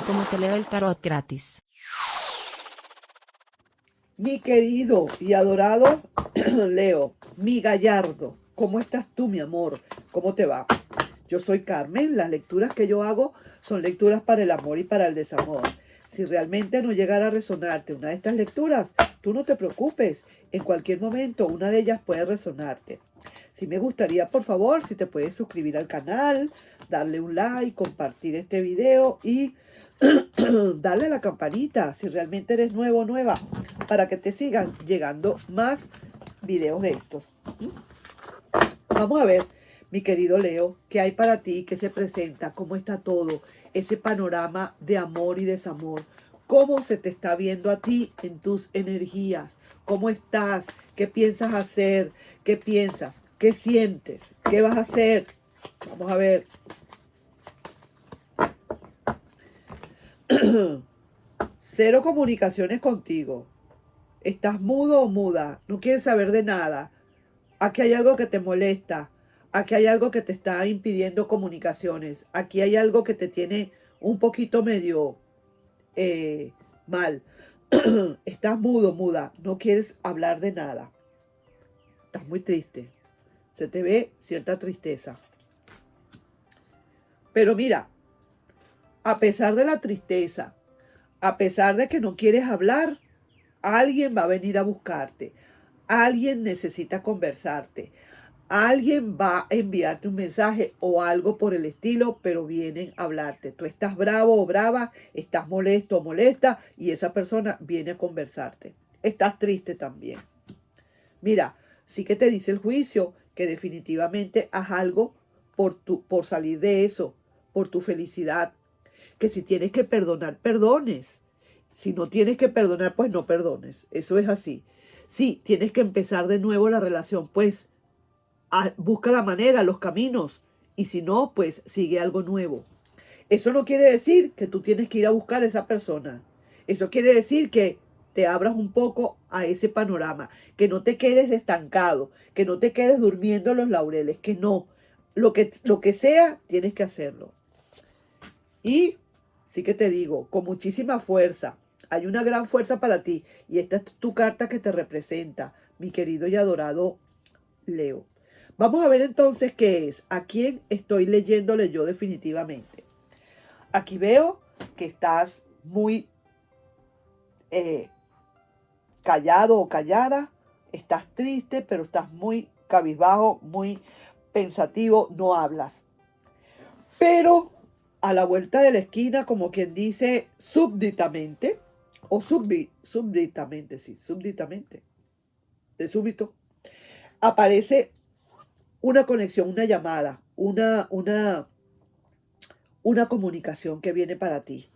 como te leo el tarot gratis. Mi querido y adorado Leo, mi gallardo, ¿cómo estás tú, mi amor? ¿Cómo te va? Yo soy Carmen, las lecturas que yo hago son lecturas para el amor y para el desamor. Si realmente no llegara a resonarte una de estas lecturas, tú no te preocupes, en cualquier momento una de ellas puede resonarte. Si me gustaría, por favor, si te puedes suscribir al canal, darle un like, compartir este video y darle a la campanita si realmente eres nuevo o nueva para que te sigan llegando más videos de estos. Vamos a ver, mi querido Leo, qué hay para ti, qué se presenta, cómo está todo, ese panorama de amor y desamor, cómo se te está viendo a ti en tus energías, cómo estás, qué piensas hacer, qué piensas, qué sientes, qué vas a hacer. Vamos a ver. Cero comunicaciones contigo. Estás mudo o muda, no quieres saber de nada. Aquí hay algo que te molesta. Aquí hay algo que te está impidiendo comunicaciones. Aquí hay algo que te tiene un poquito medio mal. Estás mudo, muda. No quieres hablar de nada. Estás muy triste. Se te ve cierta tristeza. Pero mira, a pesar de la tristeza, a pesar de que no quieres hablar, alguien va a venir a buscarte. Alguien necesita conversarte. Alguien va a enviarte un mensaje o algo por el estilo, pero vienen a hablarte. Tú estás bravo o brava, estás molesto o molesta y esa persona viene a conversarte. Estás triste también. Mira, sí que te dice el juicio que definitivamente haz algo por salir de eso, por tu felicidad. Que si tienes que perdonar, perdones. Si no tienes que perdonar, pues no perdones. Eso es así. Si tienes que empezar de nuevo la relación, pues busca la manera, los caminos. Y si no, pues sigue algo nuevo. Eso no quiere decir que tú tienes que ir a buscar a esa persona. Eso quiere decir que te abras un poco a ese panorama, que no te quedes estancado, que no te quedes durmiendo en los laureles, que no. Lo que sea, tienes que hacerlo. Y sí que te digo, con muchísima fuerza. Hay una gran fuerza para ti. Y esta es tu carta que te representa, mi querido y adorado Leo. Vamos a ver entonces qué es. ¿A quién estoy leyéndole yo definitivamente? Aquí veo que estás muy callado o callada. Estás triste, pero estás muy cabizbajo, muy pensativo. No hablas. Pero a la vuelta de la esquina, como quien dice, súbditamente, o súbditamente, sí, súbditamente, de súbito, aparece una conexión, una llamada, una comunicación que viene para ti.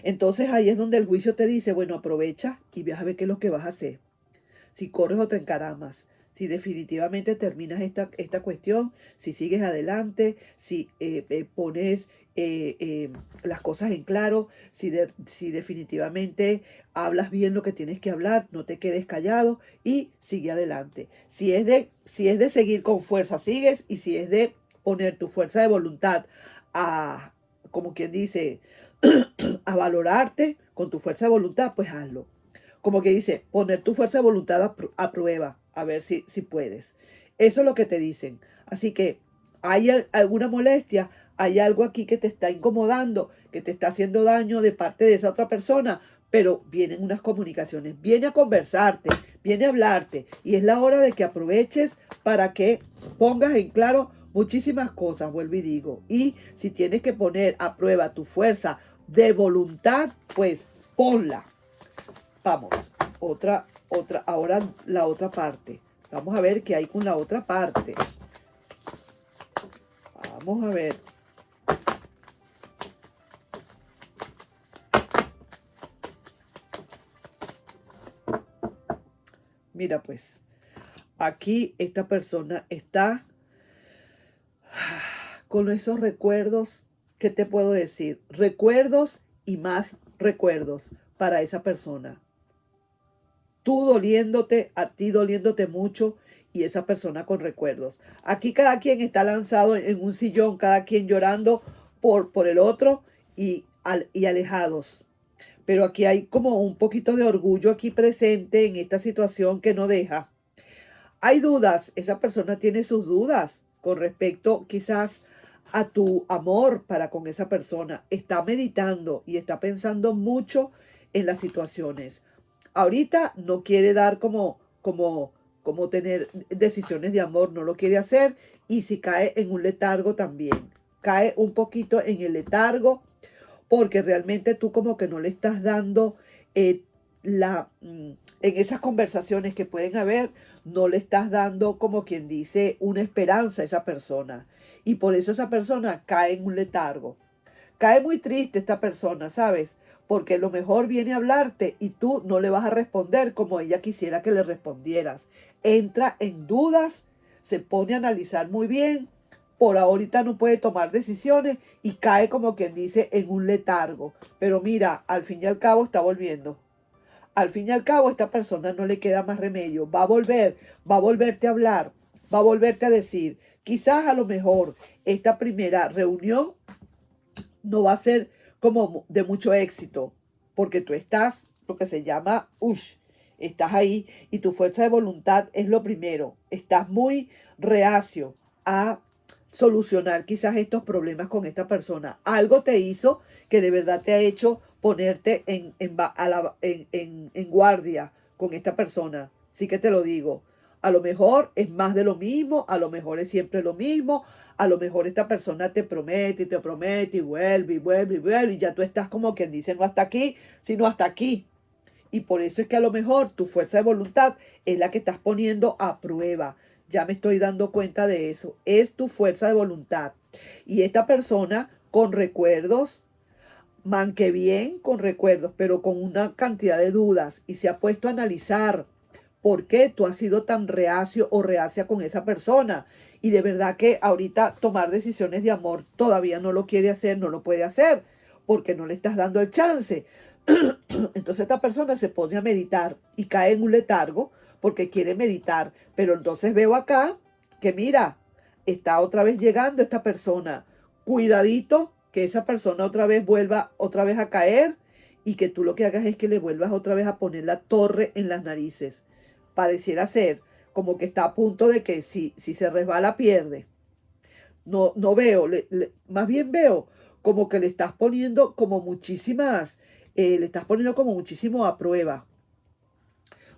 Entonces ahí es donde el juicio te dice, bueno, aprovecha y ve a ver qué es lo que vas a hacer. Si corres o te encaramas, si definitivamente terminas esta cuestión, si sigues adelante, si pones las cosas en claro, si definitivamente hablas bien lo que tienes que hablar, no te quedes callado y sigue adelante. Si es de seguir con fuerza, sigues, y si es de poner tu fuerza de voluntad a, como quien dice, a valorarte con tu fuerza de voluntad, pues hazlo. Como que dice, poner tu fuerza de voluntad a prueba, a ver si puedes. Eso es lo que te dicen. Así que hay alguna molestia, hay algo aquí que te está incomodando, que te está haciendo daño de parte de esa otra persona, pero vienen unas comunicaciones, viene a conversarte, viene a hablarte, y es la hora de que aproveches para que pongas en claro muchísimas cosas, vuelvo y digo. Y si tienes que poner a prueba tu fuerza de voluntad, pues ponla. Vamos, ahora la otra parte. Vamos a ver qué hay con la otra parte. Vamos a ver. Mira pues, aquí esta persona está con esos recuerdos. ¿Qué te puedo decir? Recuerdos y más recuerdos para esa persona. Tú doliéndote, a ti doliéndote mucho y esa persona con recuerdos. Aquí cada quien está lanzado en un sillón, cada quien llorando por el otro y y alejados. Pero aquí hay como un poquito de orgullo aquí presente en esta situación que no deja. Hay dudas, esa persona tiene sus dudas con respecto quizás a tu amor para con esa persona. Está meditando y está pensando mucho en las situaciones. Ahorita no quiere dar como tener decisiones de amor, no lo quiere hacer, y si cae en un letargo también. Cae un poquito en el letargo porque realmente tú como que no le estás dando en esas conversaciones que pueden haber, no le estás dando, como quien dice, una esperanza a esa persona. Y por eso esa persona cae en un letargo. Cae muy triste esta persona, ¿sabes? Porque lo mejor viene a hablarte y tú no le vas a responder como ella quisiera que le respondieras. Entra en dudas, se pone a analizar muy bien, por ahorita no puede tomar decisiones y cae, como quien dice, en un letargo. Pero mira, al fin y al cabo está volviendo. Al fin y al cabo, a esta persona no le queda más remedio. Va a volverte a hablar, va a volverte a decir. Quizás a lo mejor esta primera reunión no va a ser como de mucho éxito, porque tú estás, lo que se llama, estás ahí y tu fuerza de voluntad es lo primero. Estás muy reacio a solucionar quizás estos problemas con esta persona. Algo te hizo que de verdad te ha hecho ponerte en guardia con esta persona. Sí que te lo digo. A lo mejor es más de lo mismo, a lo mejor es siempre lo mismo, a lo mejor esta persona te promete y te promete y vuelve y vuelve y vuelve y ya tú estás como quien dice no hasta aquí, sino hasta aquí. Y por eso es que a lo mejor tu fuerza de voluntad es la que estás poniendo a prueba. Ya me estoy dando cuenta de eso. Es tu fuerza de voluntad. Y esta persona con recuerdos, manque bien con recuerdos, pero con una cantidad de dudas y se ha puesto a analizar por qué tú has sido tan reacio o reacia con esa persona. Y de verdad que ahorita tomar decisiones de amor todavía no lo quiere hacer, no lo puede hacer, porque no le estás dando el chance. Entonces esta persona se pone a meditar y cae en un letargo porque quiere meditar. Pero entonces veo acá que mira, está otra vez llegando esta persona. Cuidadito que esa persona otra vez vuelva otra vez a caer y que tú lo que hagas es que le vuelvas otra vez a poner la torre en las narices. Pareciera ser como que está a punto de que si se resbala pierde. No veo, más bien veo como que le estás poniendo como muchísimas, le estás poniendo como muchísimo a prueba.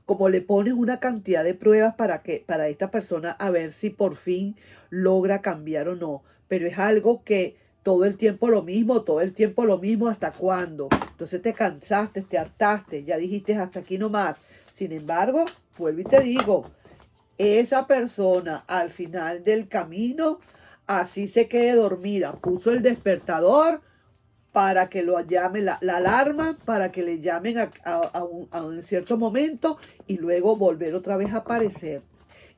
Como le pones una cantidad de pruebas para esta persona a ver si por fin logra cambiar o no. Pero es algo que todo el tiempo lo mismo, todo el tiempo lo mismo, ¿hasta cuándo? Entonces te cansaste, te hartaste, ya dijiste hasta aquí nomás. Sin embargo, vuelvo y te digo, esa persona al final del camino, así se quede dormida, puso el despertador para que lo llame la alarma, para que le llamen a un cierto momento y luego volver otra vez a aparecer.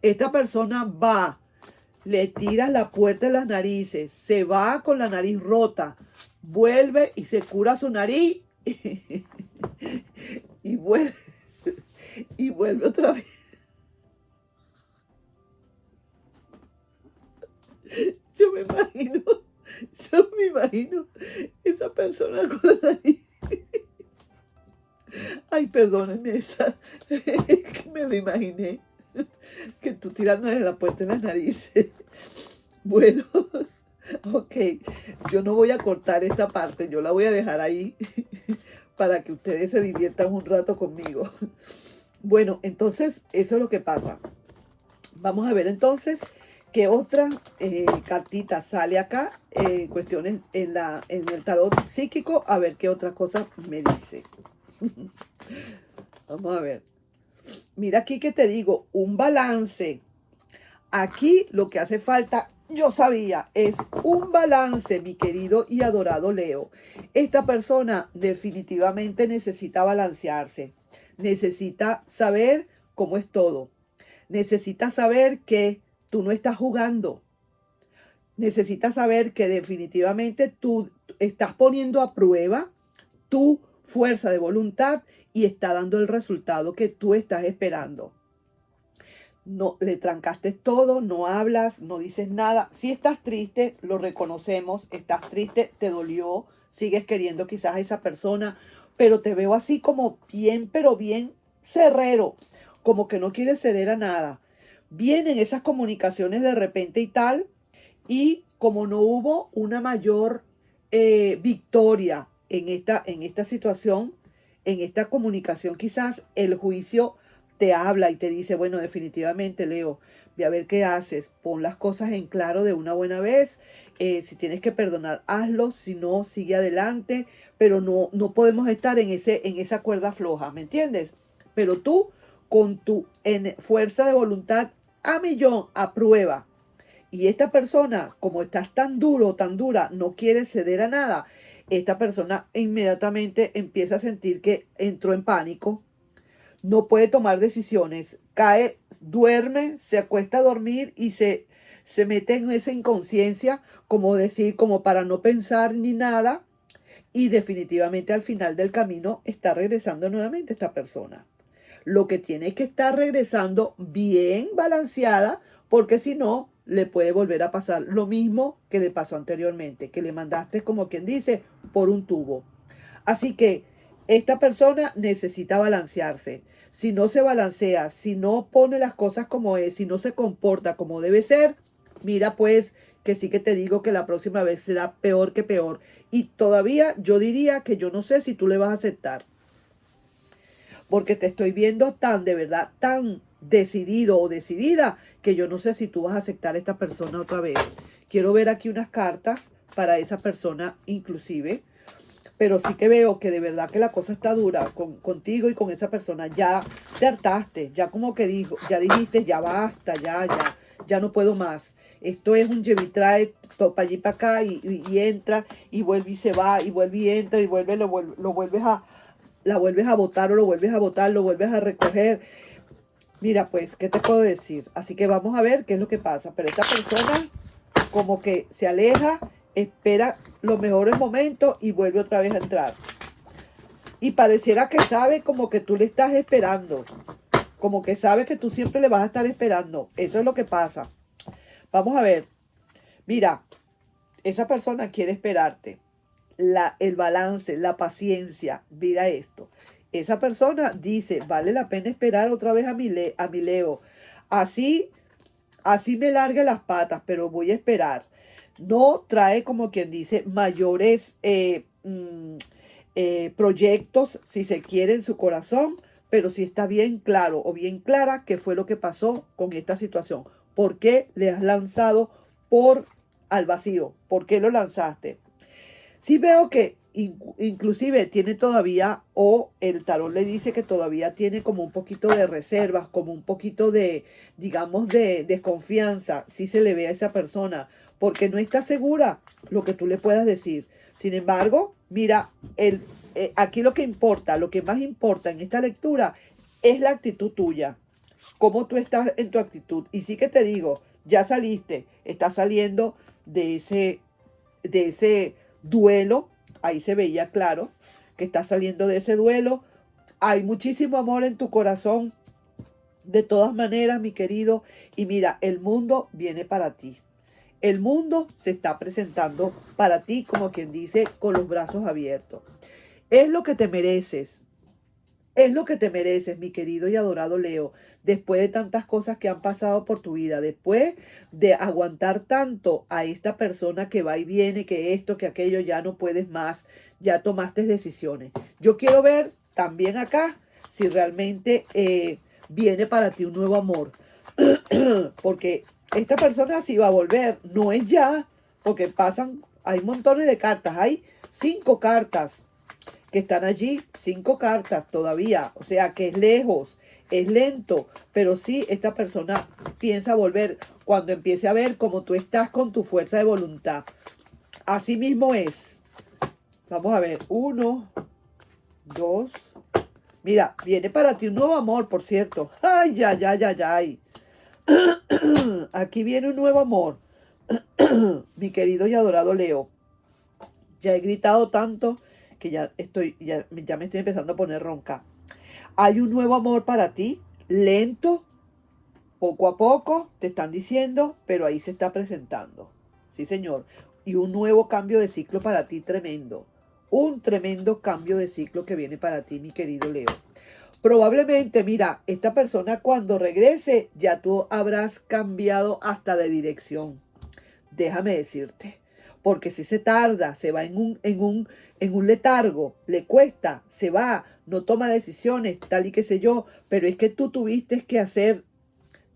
Esta persona va, le tiras la puerta en las narices, se va con la nariz rota, vuelve y se cura su nariz y vuelve, y vuelve otra vez. Yo me imagino, yo me imagino esa persona con la nariz. Ay, perdónenme esa, que me lo imaginé, que tú tirándole la puerta en las narices. Bueno, ok, yo no voy a cortar esta parte, yo la voy a dejar ahí para que ustedes se diviertan un rato conmigo. Bueno, entonces eso es lo que pasa. Vamos a ver entonces qué otra cartita sale acá, cuestiones en el tarot psíquico, a ver qué otra cosa me dice. Vamos a ver. Mira aquí que te digo, un balance. Aquí lo que hace falta, yo sabía, es un balance, mi querido y adorado Leo. Esta persona definitivamente necesita balancearse. Necesita saber cómo es todo. Necesita saber que tú no estás jugando. Necesita saber que definitivamente tú estás poniendo a prueba tu fuerza de voluntad y está dando el resultado que tú estás esperando. No le trancaste todo, no hablas, no dices nada. Si estás triste, lo reconocemos, estás triste, te dolió, sigues queriendo quizás a esa persona, pero te veo así como bien, pero bien cerrero, como que no quieres ceder a nada. Vienen esas comunicaciones de repente y tal, y como no hubo una mayor victoria en esta situación, en esta comunicación, quizás el juicio te habla y te dice, bueno, definitivamente, Leo, ve a ver qué haces, pon las cosas en claro de una buena vez, si tienes que perdonar, hazlo, si no, sigue adelante, pero no podemos estar en esa cuerda floja, ¿me entiendes? Pero tú, con tu fuerza de voluntad a millón, a prueba, y esta persona, como estás tan duro, tan dura, no quiere ceder a nada, esta persona inmediatamente empieza a sentir que entró en pánico, no puede tomar decisiones, cae, duerme, se acuesta a dormir y se mete en esa inconsciencia, como decir, como para no pensar ni nada, y definitivamente al final del camino está regresando nuevamente esta persona. Lo que tiene es que estar regresando bien balanceada, porque si no, le puede volver a pasar lo mismo que le pasó anteriormente, que le mandaste, como quien dice, por un tubo. Así que esta persona necesita balancearse. Si no se balancea, si no pone las cosas como es, si no se comporta como debe ser, mira pues que sí que te digo que la próxima vez será peor que peor. Y todavía yo diría que yo no sé si tú le vas a aceptar, porque te estoy viendo tan de verdad, tan decidido o decidida, que yo no sé si tú vas a aceptar a esta persona otra vez. Quiero ver aquí unas cartas para esa persona inclusive, pero sí que veo que de verdad que la cosa está dura contigo y con esa persona. Ya te hartaste, ya como que dijo, ya dijiste, ya basta, ya no puedo más. Esto es un lleve y trae, para allí para acá y entra y vuelve y se va y vuelve y entra y vuelve, lo vuelves a, la vuelves a botar o lo vuelves a botar, lo vuelves a recoger. Mira, pues, ¿qué te puedo decir? Así que vamos a ver qué es lo que pasa. Pero esta persona como que se aleja, espera los mejores momentos y vuelve otra vez a entrar. Y pareciera que sabe como que tú le estás esperando. Como que sabe que tú siempre le vas a estar esperando. Eso es lo que pasa. Vamos a ver. Mira, esa persona quiere esperarte. El balance, la paciencia. Mira esto. Esa persona dice, vale la pena esperar otra vez a mi Leo. Así, así me largue las patas, pero voy a esperar. No trae, como quien dice, mayores proyectos, si se quiere, en su corazón, pero sí está bien claro o bien clara qué fue lo que pasó con esta situación. ¿Por qué le has lanzado por al vacío? ¿Por qué lo lanzaste? Sí veo que inclusive tiene todavía, o el tarot le dice que todavía tiene como un poquito de reservas, como un poquito de, digamos, de desconfianza. Sí se le ve a esa persona, porque no está segura lo que tú le puedas decir. Sin embargo, mira, aquí lo que importa, lo que más importa en esta lectura es la actitud tuya. Cómo tú estás en tu actitud. Y sí que te digo, ya saliste, estás saliendo de ese duelo. Ahí se veía claro que estás saliendo de ese duelo. Hay muchísimo amor en tu corazón. De todas maneras, mi querido. Y mira, el mundo viene para ti. El mundo se está presentando para ti, como quien dice, con los brazos abiertos. Es lo que te mereces. Es lo que te mereces, mi querido y adorado Leo, después de tantas cosas que han pasado por tu vida, después de aguantar tanto a esta persona que va y viene, que esto, que aquello, ya no puedes más, ya tomaste decisiones. Yo quiero ver también acá si realmente viene para ti un nuevo amor, porque esta persona sí va a volver, no es ya, porque pasan, hay montones de cartas, hay 5 cartas que están allí, 5 cartas todavía, o sea que es lejos, es lento, pero sí esta persona piensa volver cuando empiece a ver cómo tú estás con tu fuerza de voluntad. Así mismo es. Vamos a ver, 1, 2. Mira, viene para ti un nuevo amor, por cierto. Ay, ay, ay, ay, ay. Aquí viene un nuevo amor. Mi querido y adorado Leo. Ya he gritado tanto que ya me estoy empezando a poner ronca. Hay un nuevo amor para ti, lento, poco a poco, te están diciendo, pero ahí se está presentando. Sí, señor. Y un nuevo cambio de ciclo para ti tremendo. un tremendo cambio de ciclo que viene para ti, mi querido Leo. Probablemente, mira, esta persona cuando regrese ya tú habrás cambiado hasta de dirección. Déjame decirte, porque si se tarda, se va en un letargo, le cuesta, se va, no toma decisiones, tal y qué sé yo, pero es que tú tuviste que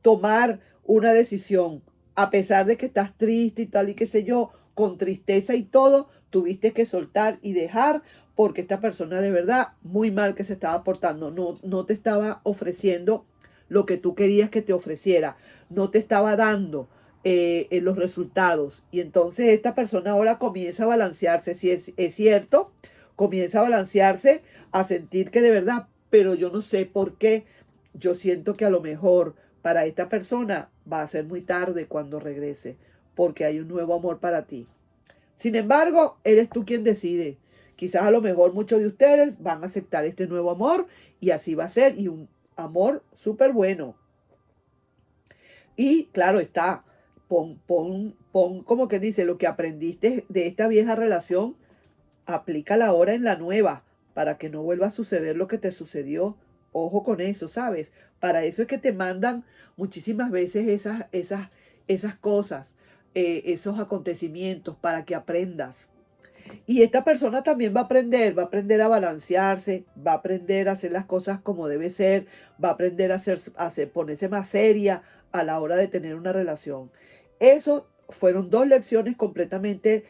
tomar una decisión, a pesar de que estás triste y tal y qué sé yo, con tristeza y todo, tuviste que soltar y dejar porque esta persona de verdad muy mal que se estaba portando, no te estaba ofreciendo lo que tú querías que te ofreciera, no te estaba dando los resultados. Y entonces esta persona ahora comienza a balancearse, si es cierto, comienza a balancearse, a sentir que de verdad, pero yo no sé por qué, yo siento que a lo mejor para esta persona va a ser muy tarde cuando regrese, porque hay un nuevo amor para ti. Sin embargo, eres tú quien decide. Quizás a lo mejor muchos de ustedes van a aceptar este nuevo amor y así va a ser, y un amor súper bueno. Y claro está, pon como que dice, lo que aprendiste de esta vieja relación, aplícala ahora en la nueva, para que no vuelva a suceder lo que te sucedió. Ojo con eso, ¿sabes? Para eso es que te mandan muchísimas veces esas cosas, esos acontecimientos, para que aprendas. Y esta persona también va a aprender a balancearse, va a aprender a hacer las cosas como debe ser, va a aprender ponerse más seria a la hora de tener una relación. Eso fueron dos lecciones completamente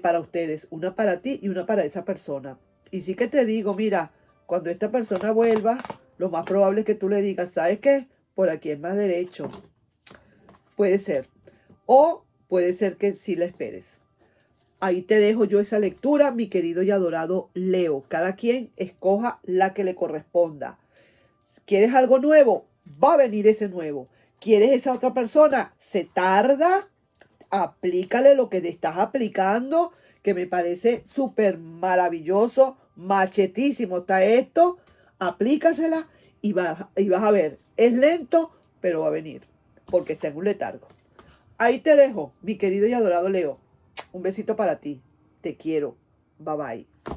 para ustedes, una para ti y una para esa persona. Y sí que te digo, mira, cuando esta persona vuelva, lo más probable es que tú le digas, ¿sabes qué? Por aquí es más derecho. Puede ser. O puede ser que sí la esperes. Ahí te dejo yo esa lectura, mi querido y adorado Leo. Cada quien escoja la que le corresponda. ¿Quieres algo nuevo? Va a venir ese nuevo. ¿Quieres esa otra persona? ¿Se tarda? Aplícale lo que te estás aplicando, que me parece súper maravilloso, machetísimo está esto. Aplícasela y vas a ver. Es lento, pero va a venir, porque está en un letargo. Ahí te dejo, mi querido y adorado Leo. Un besito para ti. Te quiero. Bye bye.